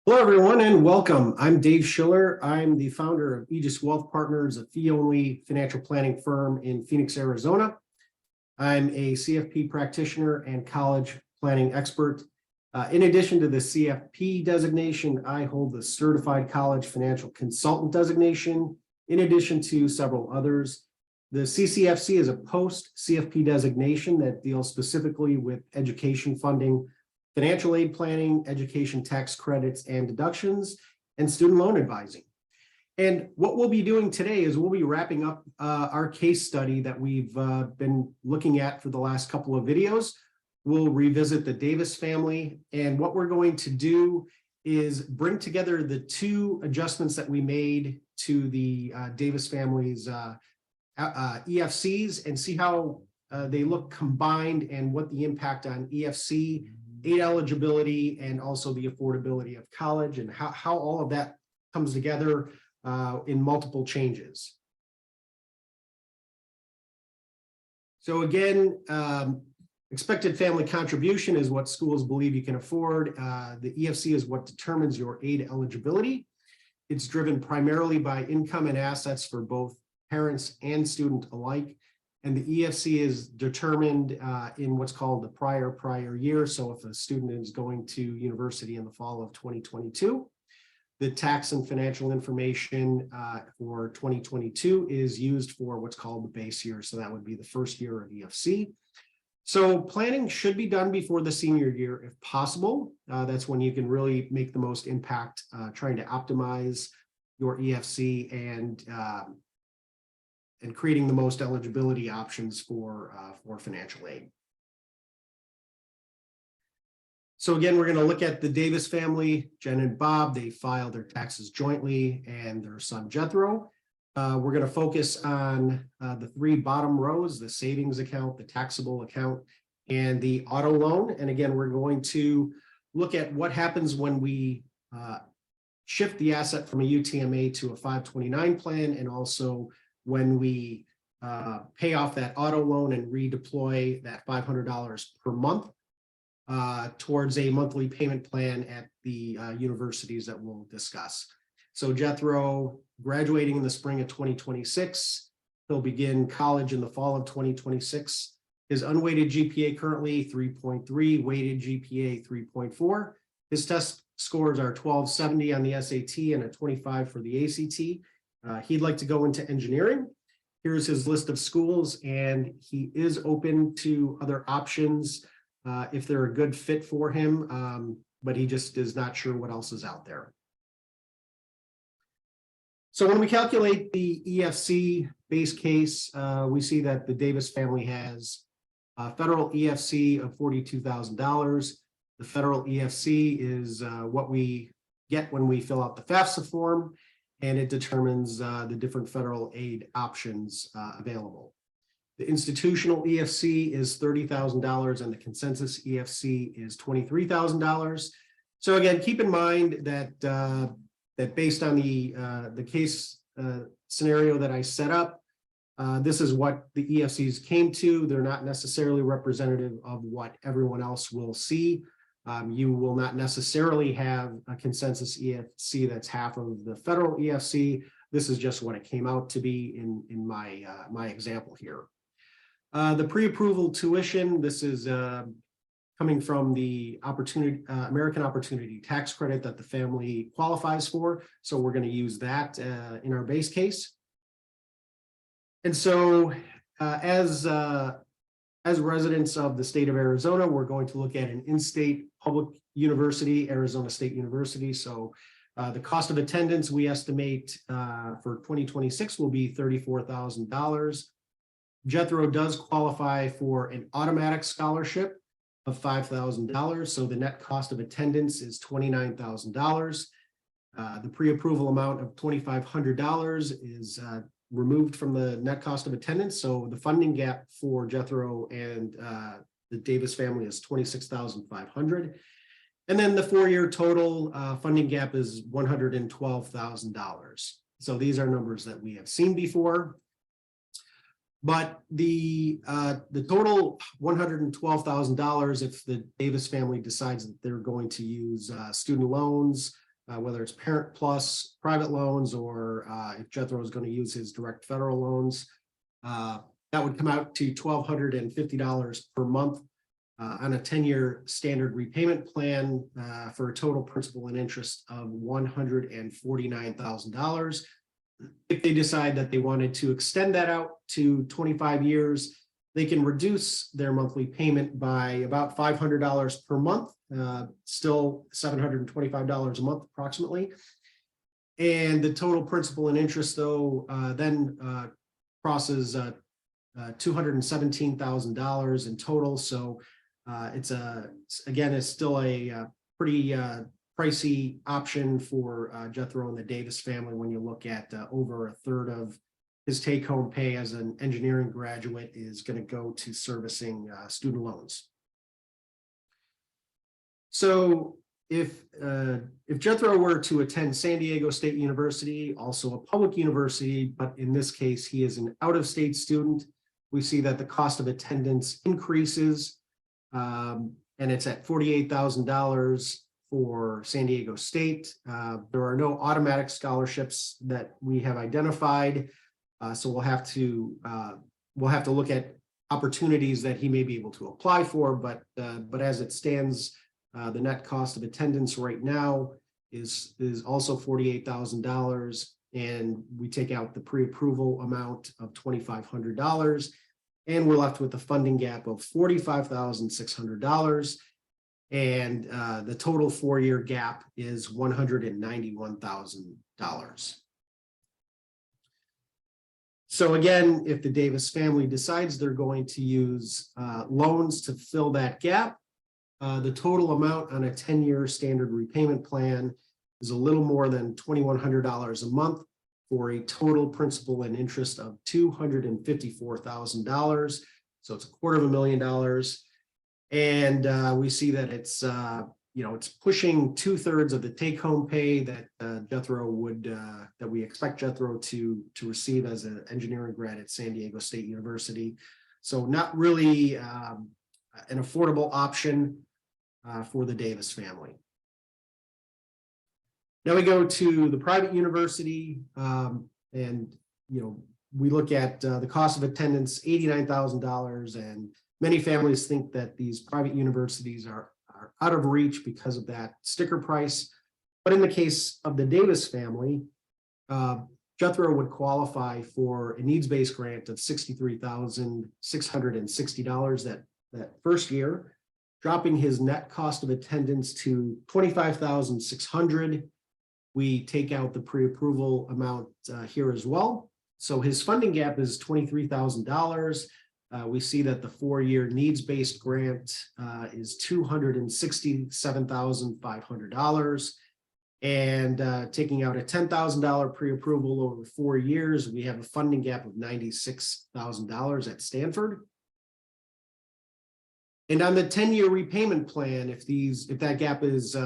Hello, everyone, and welcome. I'm Dave Schiller. I'm the founder of Aegis Wealth Partners, a fee-only financial planning firm in Phoenix, Arizona. I'm a CFP practitioner and college planning expert. In addition to the CFP designation, I hold the Certified College Financial Consultant designation, in addition to several others. The CCFC is a post-CFP designation that deals specifically with education funding, financial aid planning, education tax credits and deductions, and student loan advising. And what we'll be doing today is we'll be wrapping up our case study that we've been looking at for the last couple of videos. We'll revisit the Davis family, and what we're going to do is bring together the two adjustments that we made to the Davis family's EFCs and see how they look combined and what the impact on EFC, aid eligibility, and also the affordability of college, and how all of that comes together in multiple changes. So again, expected family contribution is what schools believe you can afford. The EFC is what determines your aid eligibility. It's driven primarily by income and assets for both parents and student alike. And the EFC is determined in what's called the prior year. So if a student is going to university in the fall of 2022, the tax and financial information for 2022 is used for what's called the base year. So that would be the first year of EFC. So planning should be done before the senior year if possible. That's when you can really make the most impact trying to optimize your EFC and creating the most eligibility options for financial aid. So again, we're going to look at the Davis family. Jen and Bob, they filed their taxes jointly, and their son Jethro. We're going to focus on the three bottom rows: the savings account, the taxable account, and the auto loan. And again, we're going to look at what happens when we shift the asset from a UTMA to a 529 plan, and also when we pay off that auto loan and redeploy that $500 per month towards a monthly payment plan at the universities that we'll discuss. So Jethro, graduating in the spring of 2026, he'll begin college in the fall of 2026. His unweighted GPA currently 3.3, weighted GPA 3.4. His test scores are 1270 on the SAT and a 25 for the ACT. He'd like to go into engineering. Here's his list of schools, and he is open to other options if they're a good fit for him, but he just is not sure what else is out there. So when we calculate the EFC base case, we see that the Davis family has a federal EFC of $42,000. The federal EFC is what we get when we fill out the FAFSA form, and it determines the different federal aid options available. The institutional EFC is $30,000, and the consensus EFC is $23,000. So again, keep in mind that that based on the case scenario that I set up, this is what the EFCs came to. They're not necessarily representative of what everyone else will see. You will not necessarily have a consensus EFC that's half of the federal EFC. This is just what it came out to be in my example here. The pre-approval tuition, this is coming from the American Opportunity Tax Credit that the family qualifies for. So we're going to use that in our base case. And so as residents of the state of Arizona, we're going to look at an in-state public university, Arizona State University. So the cost of attendance we estimate for 2026 will be $34,000. Jethro does qualify for an automatic scholarship of $5,000. So the net cost of attendance is $29,000. The pre-approval amount of $2,500 is removed from the net cost of attendance. So the funding gap for Jethro and the Davis family is $26,500. And then the 4-year total funding gap is $112,000. So these are numbers that we have seen before. But the total $112,000, if the Davis family decides that they're going to use student loans, whether it's parent plus private loans or if Jethro is going to use his direct federal loans. That would come out to $1,250 per month on a 10-year standard repayment plan for a total principal and interest of $149,000. If they decide that they wanted to extend that out to 25 years, they can reduce their monthly payment by about $500 per month, still $725 a month approximately. And the total principal and interest, though, then crosses $217,000 in total. So it's still a pretty pricey option for Jethro and the Davis family when you look at over a third of his take-home pay as an engineering graduate is going to go to servicing student loans. So if Jethro were to attend San Diego State University, also a public university, but in this case, he is an out-of-state student, we see that the cost of attendance increases, and it's at $48,000 for San Diego State. There are no automatic scholarships that we have identified, so we'll have to look at opportunities that he may be able to apply for. But as it stands, the net cost of attendance right now is also $48,000, and we take out the pre-approval amount of $2,500, and we're left with a funding gap of $45,600, and the total 4-year gap is $191,000. So again, if the Davis family decides they're going to use loans to fill that gap, the total amount on a 10-year standard repayment plan is a little more than $2,100 a month for a total principal and interest of $254,000. So it's $250,000. And we see that it's it's pushing 2/3 of the take-home pay that Jethro would that we expect Jethro to receive as an engineering grad at San Diego State University. So not really an affordable option for the Davis family. Now we go to the private university, and we look at the cost of attendance, $89,000, and many families think that these private universities are out of reach because of that sticker price. But in the case of the Davis family, Jethro would qualify for a needs-based grant of $63,660 that first year, dropping his net cost of attendance to $25,600. We take out the pre-approval amount here as well. So his funding gap is $23,000. We see that the 4-year needs-based grant is $267,500. And taking out a $10,000 pre-approval over 4 years, we have a funding gap of $96,000 at Stanford. And on the 10-year repayment plan, if that gap is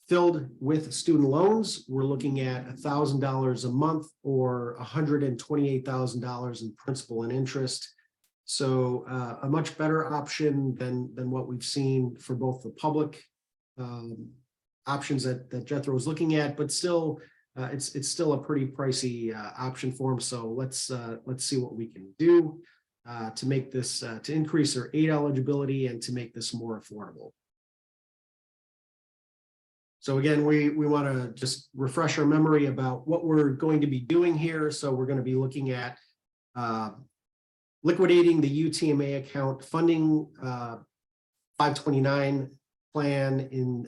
filled with student loans, we're looking at $1,000 a month or $128,000 in principal and interest. So a much better option than what we've seen for both the public options that Jethro is looking at, but still it's still a pretty pricey option for him. So let's see what we can do to make this to increase their aid eligibility and to make this more affordable. So again, we want to just refresh our memory about what we're going to be doing here. So we're going to be looking at liquidating the UTMA account, funding 529 plan in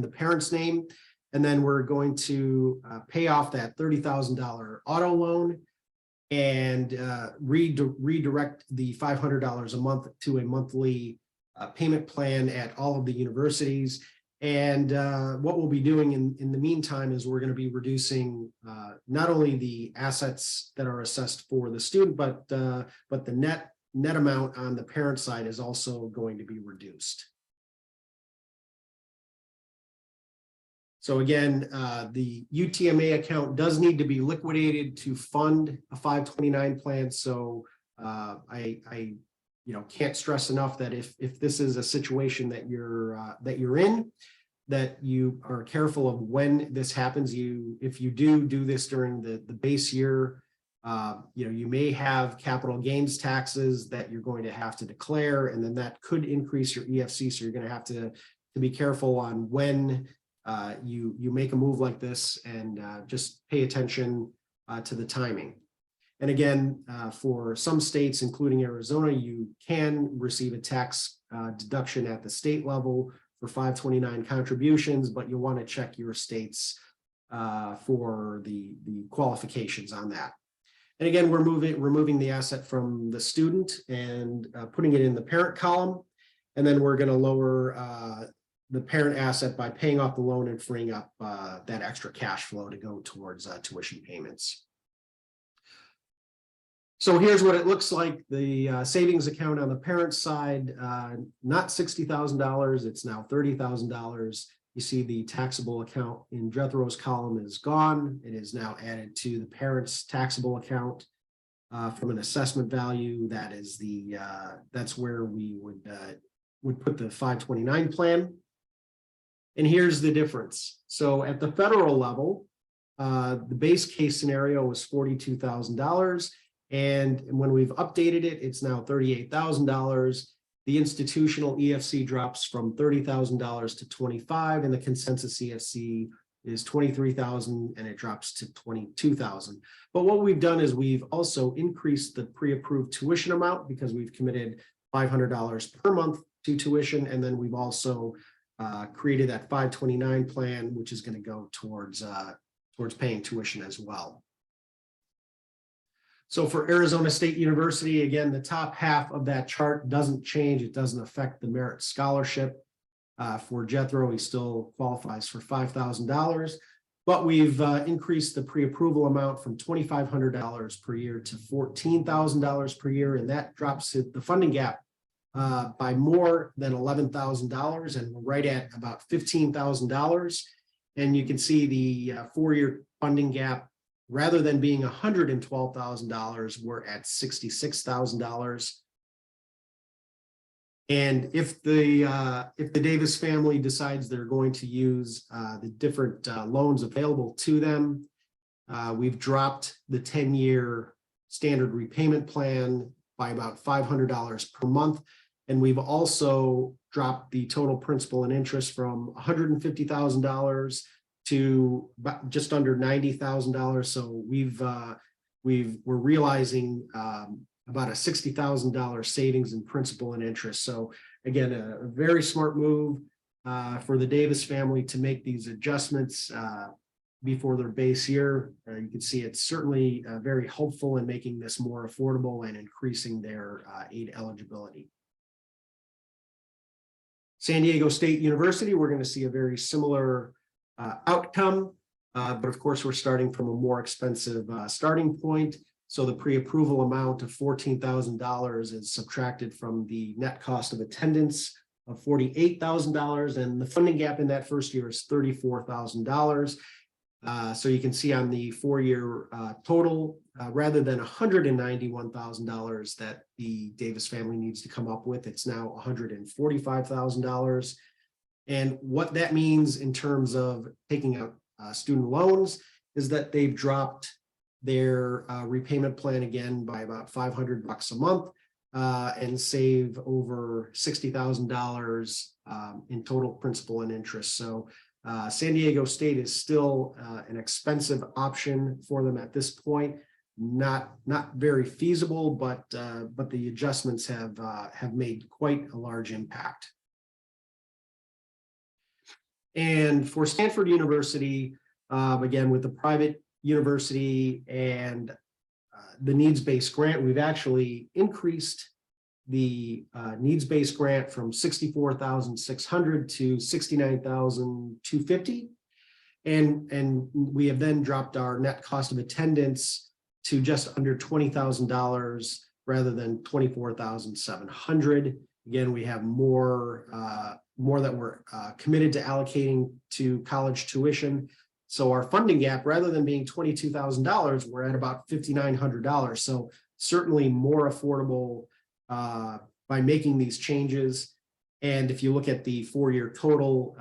the parent's name, and then we're going to pay off that $30,000 auto loan and redirect the $500 a month to a monthly payment plan at all of the universities. And what we'll be doing in the meantime is we're going to be reducing not only the assets that are assessed for the student, but the net amount on the parent side is also going to be reduced. So again, the UTMA account does need to be liquidated to fund a 529 plan. So I can't stress enough that if this is a situation that you're in, that you are careful of when this happens. If you do this during the base year, you may have capital gains taxes that you're going to have to declare, and then that could increase your EFC. So you're going to have to be careful on when you make a move like this, and just pay attention to the timing. And again, for some states, including Arizona, you can receive a tax deduction at the state level for 529 contributions, but you'll want to check your states for the qualifications on that. And again, we're removing the asset from the student and putting it in the parent column. And then we're going to lower the parent asset by paying off the loan and freeing up that extra cash flow to go towards tuition payments. So here's what it looks like. The savings account on the parent side, not $60,000, it's now $30,000. You see the taxable account in Jethro's column is gone. It is now added to the parent's taxable account from an assessment value. That is that's where we would put the 529 plan. And here's the difference. So at the federal level, the base case scenario was $42,000. And when we've updated it, it's now $38,000. The institutional EFC drops from $30,000 to $25,000, and the consensus EFC is $23,000, and it drops to $22,000. But what we've done is we've also increased the pre-approved tuition amount because we've committed $500 per month to tuition, and then we've also created that 529 plan, which is going to go towards paying tuition as well. So for Arizona State University, again, the top half of that chart doesn't change. It doesn't affect the merit scholarship. For Jethro, he still qualifies for $5,000, but we've increased the pre-approval amount from $2,500 per year to $14,000 per year, and that drops the funding gap by more than $11,000, and we're right at about $15,000. And you can see the 4-year funding gap, rather than being $112,000, we're at $66,000. And if the Davis family decides they're going to use the different loans available to them, we've dropped the 10-year standard repayment plan by about $500 per month. And we've also dropped the total principal and interest from $150,000 to just under $90,000. So we're realizing about a $60,000 savings in principal and interest. So again, a very smart move for the Davis family to make these adjustments before their base year. You can see it's certainly very helpful in making this more affordable and increasing their aid eligibility. San Diego State University, we're going to see a very similar outcome, but of course we're starting from a more expensive starting point. So the pre-approval amount of $14,000 is subtracted from the net cost of attendance of $48,000, and the funding gap in that first year is $34,000. So you can see on the 4-year total, rather than $191,000 that the Davis family needs to come up with, it's now $145,000. And what that means in terms of taking out student loans is that they've dropped their repayment plan again by about $500 a month and save over $60,000 in total principal and interest. So San Diego State is still an expensive option for them at this point. Not very feasible, but the adjustments have made quite a large impact. And for Stanford University, again, with the private university and the needs-based grant, we've actually increased the needs-based grant from $64,600 to $69,250. And we have then dropped our net cost of attendance to just under $20,000 rather than $24,700. Again, we have more that we're committed to allocating to college tuition. So our funding gap, rather than being $22,000, we're at about $5,900. So certainly more affordable by making these changes. And if you look at the 4-year total,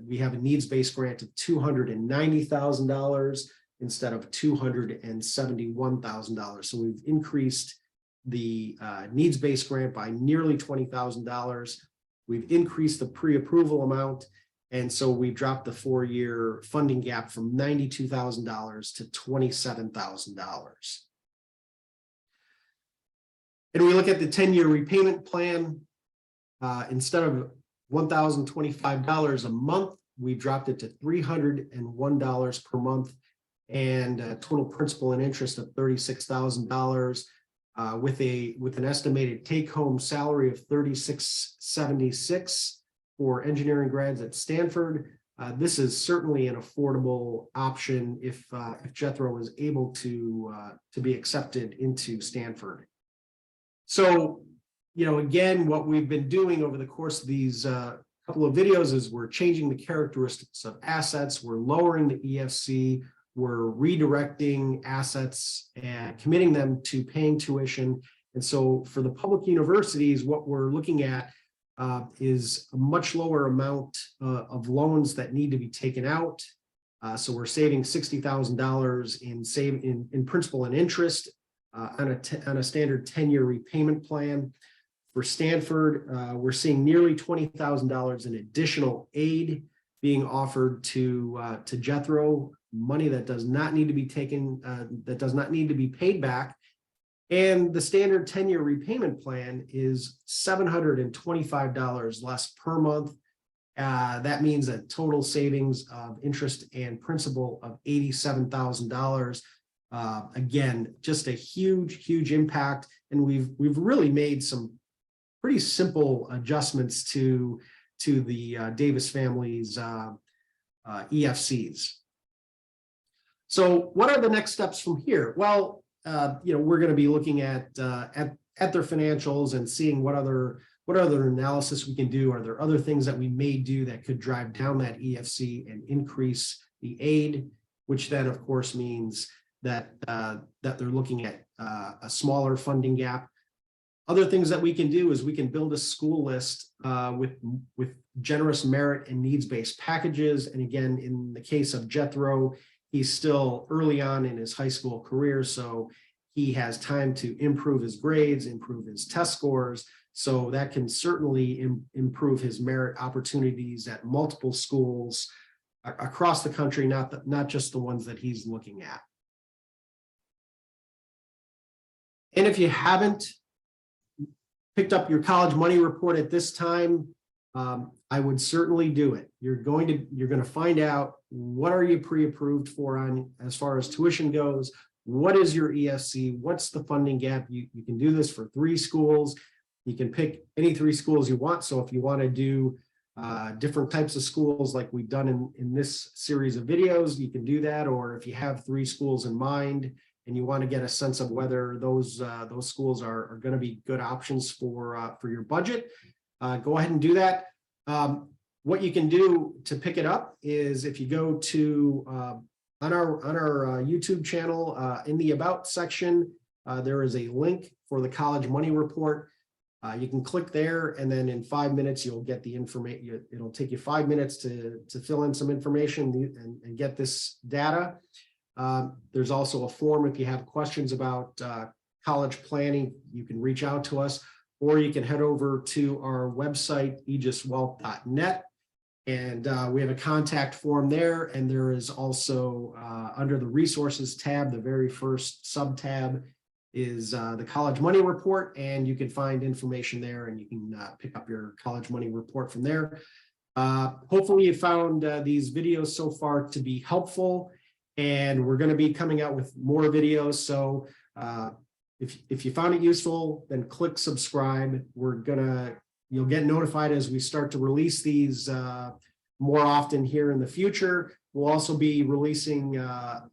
we have a needs-based grant of $290,000 instead of $271,000. So we've increased the needs-based grant by nearly $20,000. We've increased the pre-approval amount. And so we dropped the 4-year funding gap from $92,000 to $27,000. And we look at the 10-year repayment plan. Instead of $1,025 a month, we dropped it to $301 per month, and total principal and interest of $36,000, with an estimated take-home salary of $36.76 for engineering grads at Stanford. This is certainly an affordable option if Jethro is able to be accepted into Stanford. So, again, what we've been doing over the course of these couple of videos is we're changing the characteristics of assets, we're lowering the EFC, we're redirecting assets and committing them to paying tuition. And so for the public universities, what we're looking at is a much lower amount of loans that need to be taken out. So we're saving $60,000 in principal and interest on a standard 10-year repayment plan. For Stanford, we're seeing nearly $20,000 in additional aid being offered to Jethro, money that does not need to be taken, that does not need to be paid back. And the standard 10-year repayment plan is $725 less per month. That means a total savings of interest and principal of $87,000. Again, just a huge impact. And we've really made some pretty simple adjustments to the Davis family's EFCs. So what are the next steps from here? Well, we're going to be looking at their financials and seeing what other analysis we can do. Are there other things that we may do that could drive down that EFC and increase the aid, which then of course means that they're looking at a smaller funding gap. Other things that we can do is we can build a school list with generous merit and needs-based packages. And again, in the case of Jethro, he's still early on in his high school career, so he has time to improve his grades, improve his test scores. So that can certainly improve his merit opportunities at multiple schools across the country, not just the ones that he's looking at. And if you haven't picked up your college money report at this time, I would certainly do it. You're going to find out what are you pre-approved for on as far as tuition goes. What is your EFC? What's the funding gap? You can do this for 3 schools. You can pick any 3 schools you want. So if you want to do different types of schools like we've done in this series of videos, you can do that. Or if you have 3 schools in mind and you want to get a sense of whether those schools are going to be good options for your budget, go ahead and do that. What you can do to pick it up is if you go to on our YouTube channel, in the About section, there is a link for the College Money Report. You can click there, and then in 5 minutes you'll get the information. It'll take you 5 minutes to fill in some information and get this data. There's also a form if you have questions about college planning. You can reach out to us, or you can head over to our website, aegiswealth.net, and we have a contact form there. And there is also under the resources tab, the very first sub tab is the College Money Report, and you can find information there, and you can pick up your College Money Report from there. Hopefully you found these videos so far to be helpful, and we're going to be coming out with more videos. So if you found it useful, then click subscribe. You'll get notified as we start to release these more often here in the future. We'll also be releasing a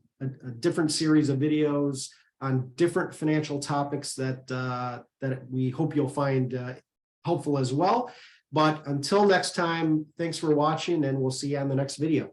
different series of videos on different financial topics that we hope you'll find helpful as well. But until next time, thanks for watching, and we'll see you on the next video.